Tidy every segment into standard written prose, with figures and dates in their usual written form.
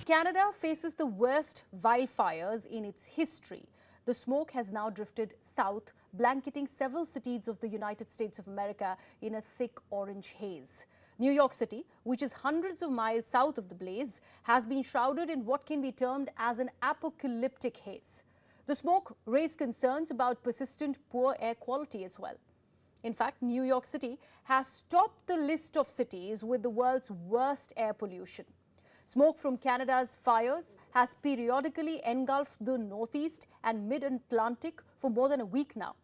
Canada faces the worst wildfires in its history. The smoke has now drifted south, blanketing several cities of the United States of America in a thick orange haze. New York City, which is hundreds of miles south of the blaze, has been shrouded in what can be termed as an apocalyptic haze. The smoke raised concerns about persistent poor air quality as well. In fact, New York City has topped the list of cities with the world's worst air pollution. Smoke from Canada's fires has periodically engulfed the Northeast and Mid-Atlantic for more than a week now.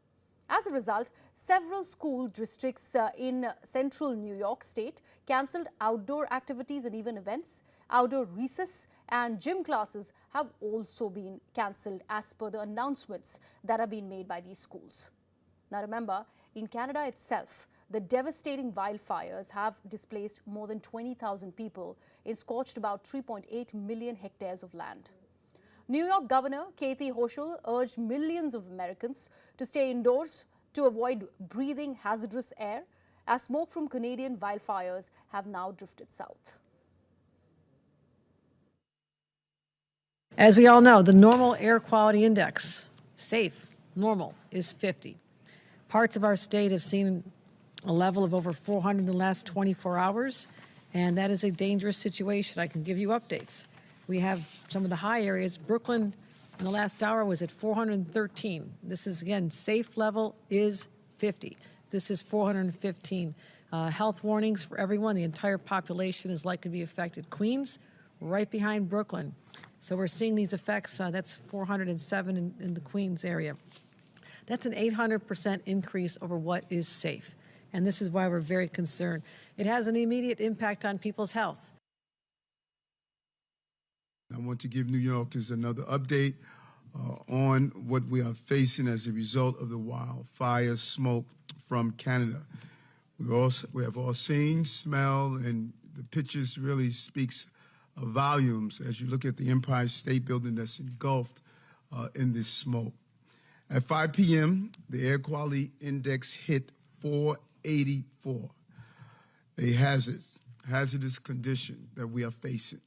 As a result, several school districts in central New York State cancelled outdoor activities and even events. Outdoor recess and gym classes have also been cancelled as per the announcements that have been made by these schools. Now remember, in Canada itself, the devastating wildfires have displaced more than 20,000 people and scorched about 3.8 million hectares of land. New York Governor Kathy Hochul urged millions of Americans to stay indoors to avoid breathing hazardous air, as smoke from Canadian wildfires have now drifted south. As we all know, the normal air quality index, safe, normal, is 50. Parts of our state have seen a level of over 400 in the last 24 hours, and that is a dangerous situation. I can give you updates. We have some of the high areas. Brooklyn in the last hour was at 413. This is, again, safe level is 50. This is 415. Health warnings for everyone. The entire population is likely to be affected. Queens, right behind Brooklyn. So we're seeing these effects. That's 407 in the Queens area. That's an 800% increase over what is safe. And this is why we're very concerned. It has an immediate impact on people's health. I want to give New Yorkers another update on what we are facing as a result of the wildfire smoke from Canada. We have all seen, smelled, and the pictures really speaks volumes as you look at the Empire State Building that's engulfed in this smoke. At 5 p.m., the air quality index hit 484, a hazardous condition that we are facing.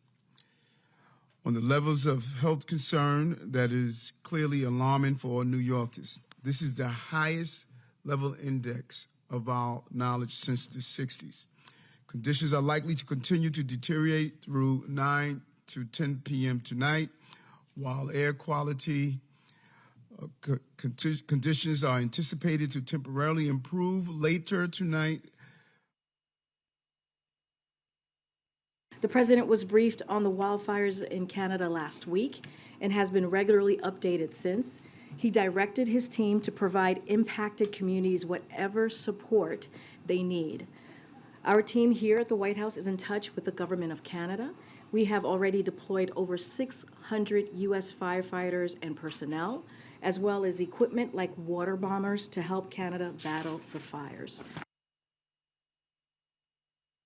On the levels of health concern that is clearly alarming for all New Yorkers. This is the highest level index of our knowledge since the 60s. Conditions are likely to continue to deteriorate through 9 to 10 p.m. tonight, while air quality conditions are anticipated to temporarily improve later tonight. The president was briefed on the wildfires in Canada last week and has been regularly updated since. He directed his team to provide impacted communities whatever support they need. Our team here at the White House is in touch with the government of Canada. We have already deployed over 600 U.S. firefighters and personnel, as well as equipment like water bombers to help Canada battle the fires.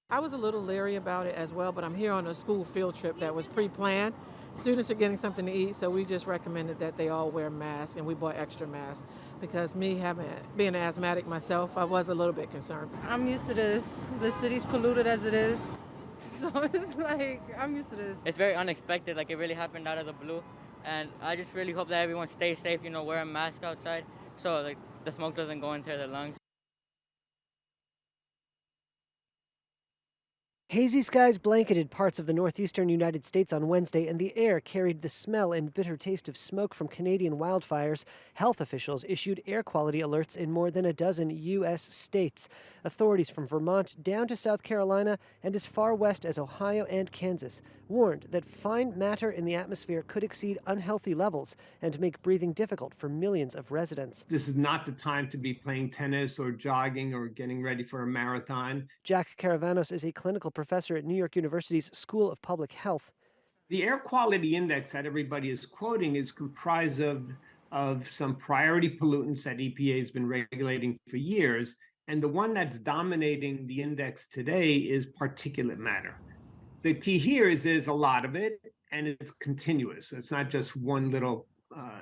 I was a little leery about it as well, but I'm here on a school field trip that was pre-planned. Students are getting something to eat, so we just recommended that they all wear masks, and we bought extra masks because being an asthmatic myself, I was a little bit concerned. I'm used to this. The city's polluted as it is, so it's like, I'm used to this. It's very unexpected, like it really happened out of the blue, and I just really hope that everyone stays safe, wear a mask outside so like the smoke doesn't go into their lungs. Hazy skies blanketed parts of the northeastern United States on Wednesday, and the air carried the smell and bitter taste of smoke from Canadian wildfires. Health officials issued air quality alerts in more than a dozen U.S. states. Authorities from Vermont down to South Carolina and as far west as Ohio and Kansas warned that fine matter in the atmosphere could exceed unhealthy levels and make breathing difficult for millions of residents. This is not the time to be playing tennis or jogging or getting ready for a marathon. Jack Caravanos is a clinical professor at New York University's School of Public Health. The air quality index that everybody is quoting is comprised of some priority pollutants that EPA has been regulating for years. And the one that's dominating the index today is particulate matter. The key here is there's a lot of it, and it's continuous. It's not just one little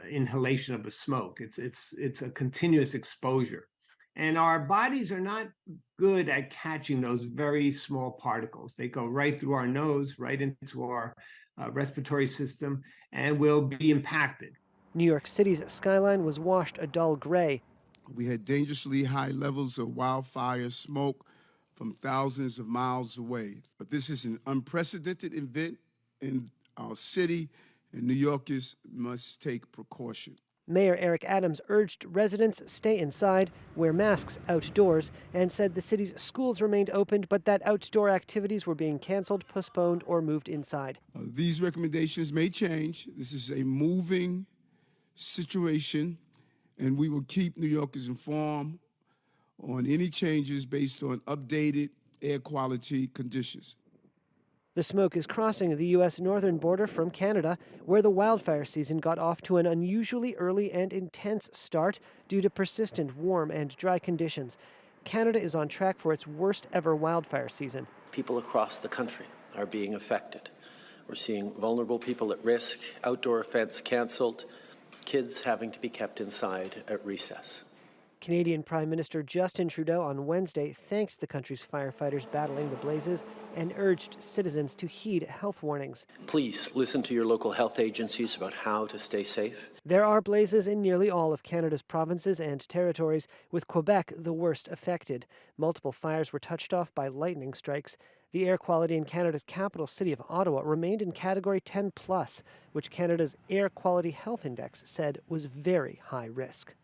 inhalation of a smoke. It's a continuous exposure. And our bodies are not good at catching those very small particles. They go right through our nose, right into our respiratory system, and will be impacted. New York City's skyline was washed a dull gray. We had dangerously high levels of wildfire smoke from thousands of miles away. But this is an unprecedented event in our city, and New Yorkers must take precaution. Mayor Eric Adams urged residents stay inside, wear masks outdoors, and said the city's schools remained open, but that outdoor activities were being canceled, postponed, or moved inside. These recommendations may change. This is a moving situation, and we will keep New Yorkers informed on any changes based on updated air quality conditions. The smoke is crossing the U.S. northern border from Canada, where the wildfire season got off to an unusually early and intense start due to persistent warm and dry conditions. Canada is on track for its worst ever wildfire season. People across the country are being affected. We're seeing vulnerable people at risk, outdoor events canceled, kids having to be kept inside at recess. Canadian Prime Minister Justin Trudeau on Wednesday thanked the country's firefighters battling the blazes and urged citizens to heed health warnings. Please listen to your local health agencies about how to stay safe. There are blazes in nearly all of Canada's provinces and territories, with Quebec the worst affected. Multiple fires were touched off by lightning strikes. The air quality in Canada's capital city of Ottawa remained in Category 10+, which Canada's Air Quality Health Index said was very high risk.